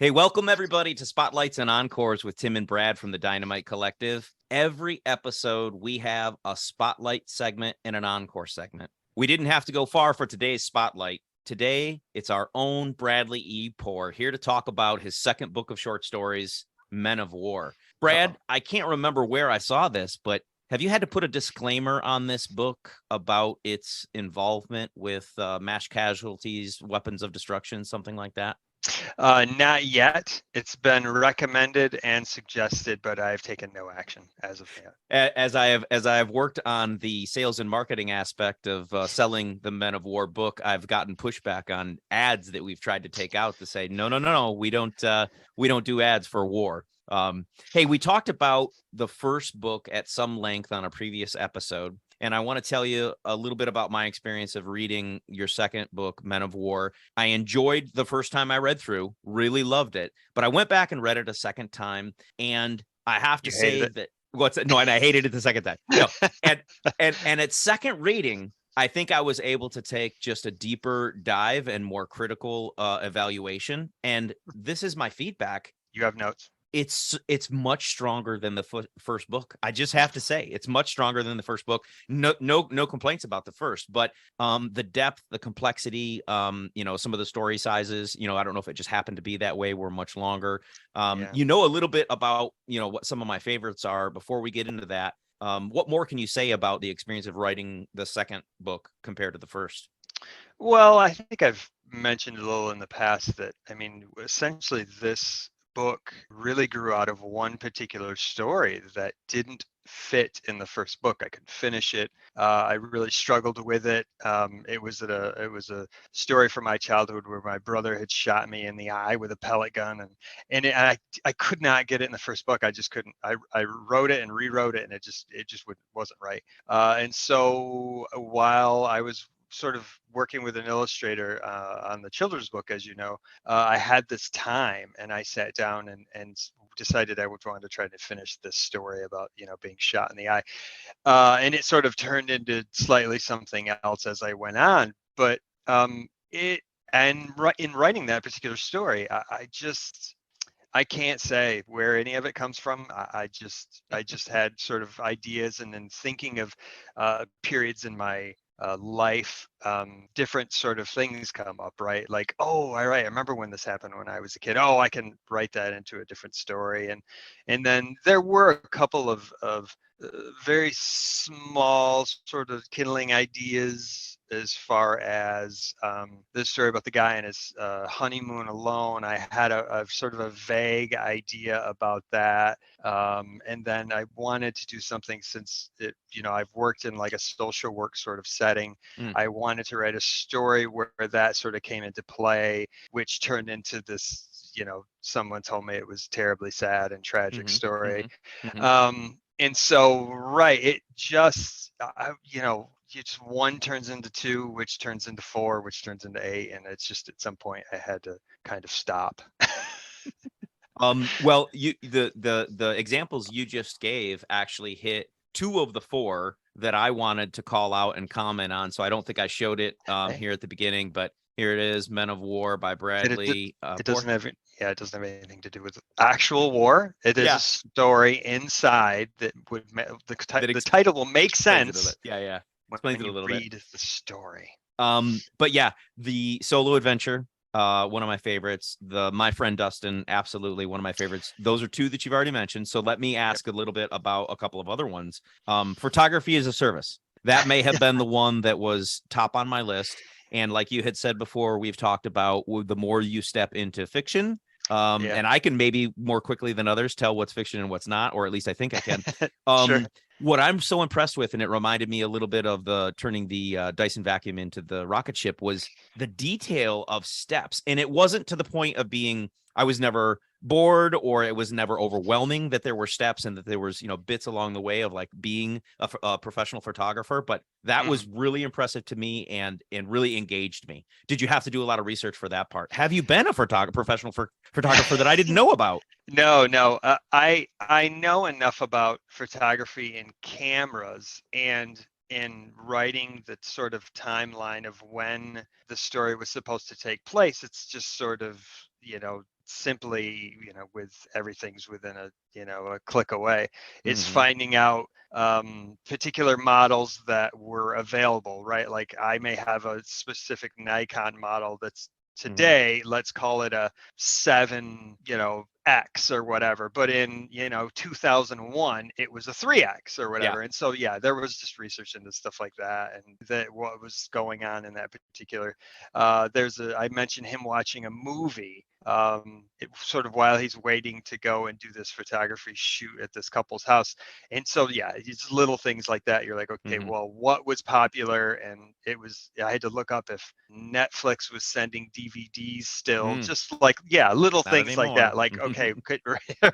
Hey, welcome everybody to Spotlights and Encores with Tim and Brad from the Dynamite Collective. Every episode, we have a spotlight segment and an encore segment. We didn't have to go far for today's spotlight. Today, it's our own Bradley E. Poor here to talk about his second book of short stories, Men of War. Brad, I can't remember where I saw this, but have you had to put a disclaimer on this book about its involvement with mass casualties, weapons of destruction, something like that? Not yet. It's been recommended and suggested, but I've taken no action as of yet. As I have worked on the sales and marketing aspect of selling the Men of War book, I've gotten pushback on ads that we've tried to take out to say no, we don't do ads for war. Hey, we talked about the first book at some length on a previous episode, and I want to tell you a little bit about my experience of reading your second book, Men of War. I enjoyed the first time I read through, really loved it, but I went back and read it a second time, and I have to say that and I hated it the second time. No, and at second reading, I think I was able to take just a deeper dive and more critical evaluation. And this is my feedback. You have notes. It's much stronger than the first book. I just have to say it's much stronger than the first book. No complaints about the first, but the depth, the complexity, some of the story sizes, I don't know if it just happened to be that way, were much longer. A little bit about, what some of my favorites are. Before we get into that, what more can you say about the experience of writing the second book compared to the first? Well, I think I've mentioned a little in the past that, essentially this book really grew out of one particular story that didn't fit in the first book. I couldn't finish it. I really struggled with it. It was a story from my childhood where my brother had shot me in the eye with a pellet gun, and I could not get it in the first book. I just couldn't. I wrote it and rewrote it, and it just wasn't right. And so while I was sort of working with an illustrator on the children's book, as you know, I had this time, and I sat down and decided I would want to try to finish this story about, being shot in the eye. And it sort of turned into slightly something else as I went on. But in writing that particular story, I can't say where any of it comes from. I just had sort of ideas, and then thinking of periods in my life, different sort of things come up, right? Like, oh, all right, I remember when this happened when I was a kid. Oh, I can write that into a different story. And then there were a couple of very small sort of kindling ideas as far as this story about the guy and his honeymoon alone. I had a sort of a vague idea about that. And then I wanted to do something, since I've worked in like a social work sort of setting. I wanted to write a story where that sort of came into play, which turned into this, someone told me it was terribly sad and tragic story. And so, right, it just, just one turns into two, which turns into four, which turns into eight. And it's just, at some point I had to kind of stop. Well, the examples you just gave actually hit two of the four that I wanted to call out and comment on. So I don't think I showed it here at the beginning, but here it is, Men of War by Bradley. It doesn't have anything to do with actual war. It is a story inside that would the title will make sense. Yeah. Explains it a little bit. Read the story. But yeah, the solo adventure, one of my favorites. The My Friend Dustin, absolutely one of my favorites. Those are two that you've already mentioned. So let me ask a little bit about a couple of other ones. Photography as a Service. That may have been the one that was top on my list. And like you had said before, we've talked about the more you step into fiction, and I can maybe more quickly than others tell what's fiction and what's not, or at least I think I can. Sure. What I'm so impressed with, and it reminded me a little bit of the turning the Dyson vacuum into the rocket ship, was the detail of steps. And it wasn't to the point of being, I was never bored, or it was never overwhelming that there were steps and that there was, bits along the way of like being a professional photographer. But that was really impressive to me and really engaged me. Did you have to do a lot of research for that part? Have you been a professional photographer that I didn't know about? No. I know enough about photography and cameras, and in writing the sort of timeline of when the story was supposed to take place. It's just sort of, simply, with everything's within a click away, is Mhm. finding out particular models that were available, right? Like I may have a specific Nikon model that's Mhm. today, let's call it a 7, X or whatever, but in 2001 it was a 3X or Yeah. whatever. And so yeah, there was just research into stuff like that, and that what was going on in that particular. I mentioned him watching a movie, sort of while he's waiting to go and do this photography shoot at this couple's house. And so yeah, it's little things like that. You're like, okay, Mhm. well, what was popular? And I had to look up if Netflix was sending DVDs still, Mm. just like, yeah, little Not things like that. anymore. Like, okay,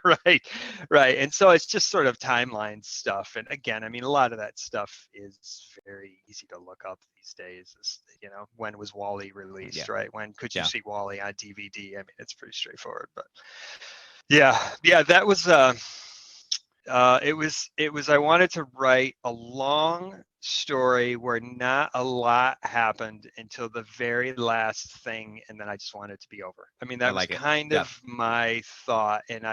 right, right. And so it's just sort of timeline stuff. And again, I mean, a lot of that stuff is very easy to look up these days. When was Wall-E Yeah. released, right? When could you Yeah. see Wall-E on DVD? I mean, it's pretty straightforward. But yeah, that was it was I wanted to write a long story where not a lot happened until the very last thing, and then I just wanted it to be over. I mean, I that was like it. kind Yeah. of my thought, and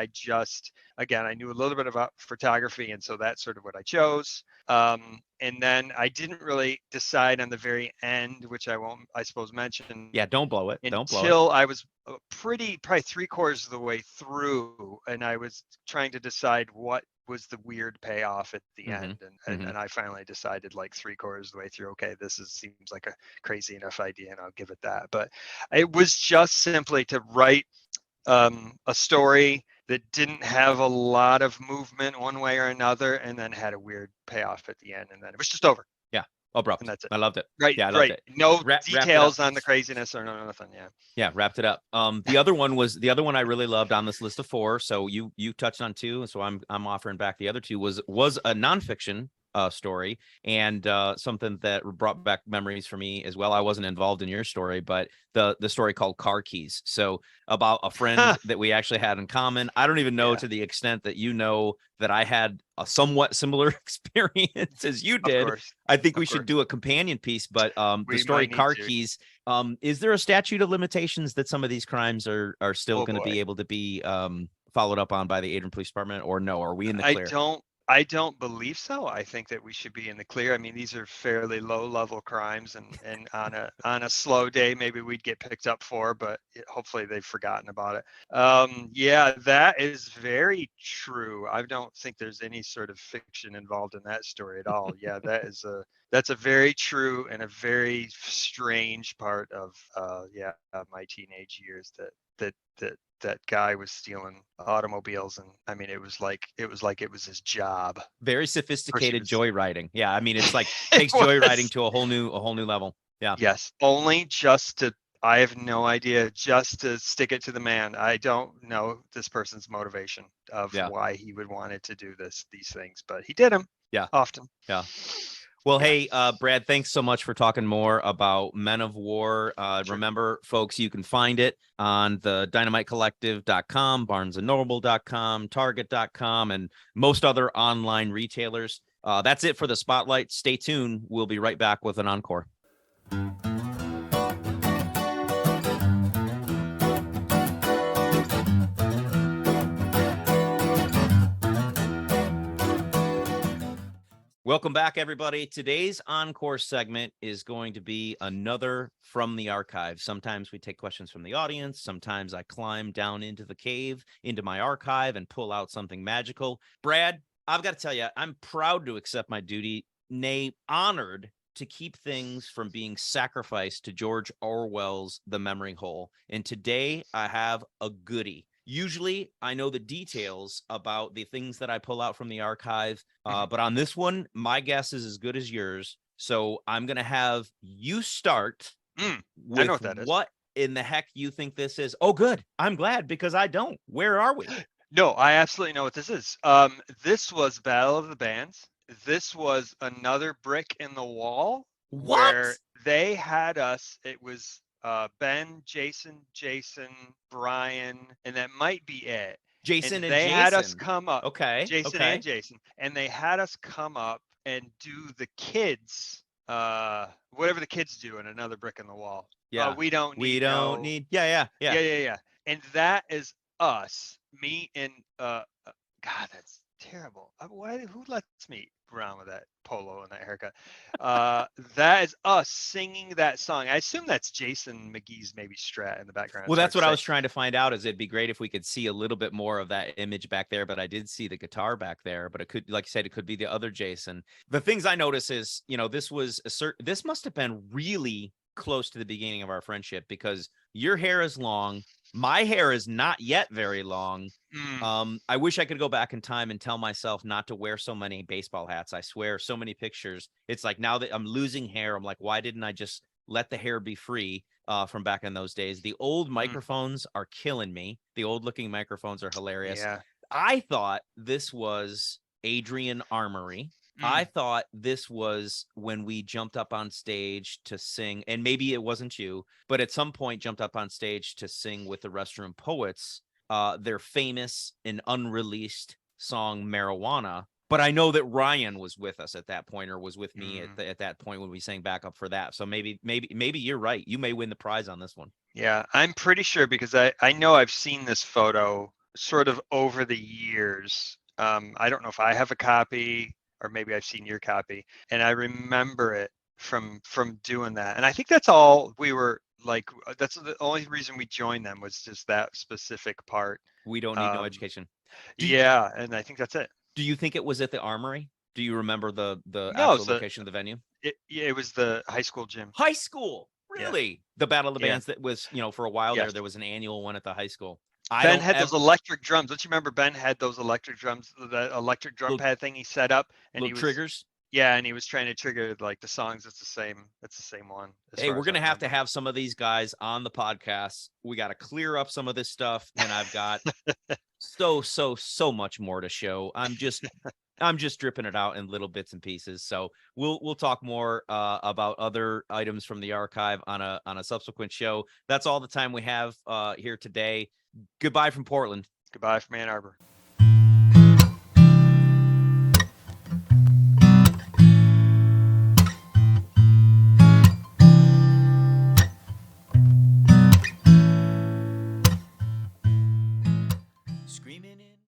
again, I knew a little bit about photography, and so that's sort of what I chose. And then I didn't really decide on the very end, which I won't, I suppose, mention Yeah. Don't blow it. Don't blow it. until I was probably 3/4 of the way through, and I was trying to decide what was the weird payoff at the Mhm. end, and Mhm. I finally decided, like, 3/4 of the way through, okay, seems like a crazy enough idea, and I'll give it that. But it was just simply to write a story that didn't have a lot of movement one way or another, and then had a weird payoff at the end, and then it was just over, Yeah. and Abrupt. that's it. I loved it. Right, Yeah. I loved right. it. No Wrapped it up. details on the craziness or nothing. Yeah. Yeah, wrapped it up. The other one I really loved on this list of four. So you touched on two, so I'm offering back the other two. Was a nonfiction story, and something that brought back memories for me as well. I wasn't involved in your story, but the story called Car Keys. So about a friend that we actually had in common. I don't even know Yeah, to the extent that that I had a somewhat similar experience as you of did. course, I think we of should course. do a companion piece, but the We story might need Car to. Keys, is there a statute of limitations that some of these crimes are still Oh going to boy. be able to be followed up on by the Adrian Police Department, or no? Are we in the I clear? don't I don't believe so. I think that we should be in the clear. I mean, these are fairly low level crimes, and on a slow day maybe we'd get picked up for, but hopefully they've forgotten about it. Yeah, that is very true. I don't think there's any sort of fiction involved in that story at all. Yeah, that's a very true and a very strange part of my teenage years, that guy was stealing automobiles, and I mean, it was his job. Very Of course he sophisticated was. joyriding. Yeah, I mean, it's like It takes joyriding was. to a whole new level. Yeah, Yes, only just to, I have no idea, just to stick it to the man. I don't know this person's motivation of yeah, why he would wanted to do these things, but he did them yeah, often. yeah. Well, Yeah, hey, Brad, thanks so much for talking more about Men of War. sure. Remember, folks, you can find it on the dynamitecollective.com, barnesandnoble.com, target.com, and most other online retailers. That's it for the Spotlight. Stay tuned. We'll be right back with an encore. Welcome back, everybody. Today's encore segment is going to be another from the archive. Sometimes we take questions from the audience. Sometimes I climb down into the cave, into my archive, and pull out something magical. Brad, I've got to tell you, I'm proud to accept my duty, nay, honored to keep things from being sacrificed to George Orwell's The Memory Hole. And today I have a goodie. Usually I know the details about the things that I pull out from the archive, Mhm. but on this one, my guess is as good as yours. So I'm going to have you start I know with what that is. what in the heck you think this is. Oh, good. I'm glad because I don't. Where are we? No, I absolutely know what this is. This was Battle of the Bands. This was another brick in the wall What? where they had us. It was Ben, Jason, Brian, and that might be it. And Jason and they had us Jason. come up, Okay. Jason and Okay. Jason, and they had us come up and do the kids, whatever the kids do in another brick in the wall. Yeah. We don't We need don't no. need. Yeah. Yeah. Yeah. Yeah, yeah, yeah. And that is us, me and God, that's terrible. Who lets me around with that polo and that haircut? That is us singing that song. I assume that's Jason McGee's maybe Strat in the background. Well, It's hard that's to what I say. was trying to find out. Is it'd be great if we could see a little bit more of that image back there, but I did see the guitar back there. But it could, like you said, it could be the other Jason. The things I notice is, this was this must have been really close to the beginning of our friendship, because your hair is long, my hair is not yet very long. I wish I could go back in time and tell myself not to wear so many baseball hats. I swear, so many pictures. It's like, now that I'm losing hair, I'm like, why didn't I just let the hair be free from back in those days? The old microphones are killing me. The old looking microphones are hilarious. Yeah. I thought this was Adrian Armory. I thought this was when we jumped up on stage to sing, and maybe it wasn't you, but at some point jumped up on stage to sing with the Restroom Poets, their famous and unreleased song Marijuana. But I know that Ryan was with us at that point, or was with me at that point when we sang backup for that. So maybe you're right. You may win the prize on this one. Yeah, I'm pretty sure, because I know I've seen this photo sort of over the years. I don't know if I have a copy, or maybe I've seen your copy, and I remember it from doing that. And I think that's all we were like. That's the only reason we joined them, was just that specific part. We don't need no education. Yeah, and I think that's it. Do you think it was at the Armory? Do you remember the No, actual location of the venue? It was the high school gym. High school, really? Yeah. The Battle of the Yeah. Bands that was, for a while Yes. there was an annual one at the high school. Ben had those electric drums. Don't you remember Ben had those electric drums, the electric drum pad thing he set up, and he was triggers? Yeah, and he was trying to trigger like the songs. It's the same one. Hey, we're gonna have to have some of these guys on the podcast. We got to clear up some of this stuff, and I've got so much more to show. I'm just dripping it out in little bits and pieces. So we'll talk more about other items from the archive on a subsequent show. That's all the time we have here today. Goodbye from Portland. Goodbye from Ann Arbor.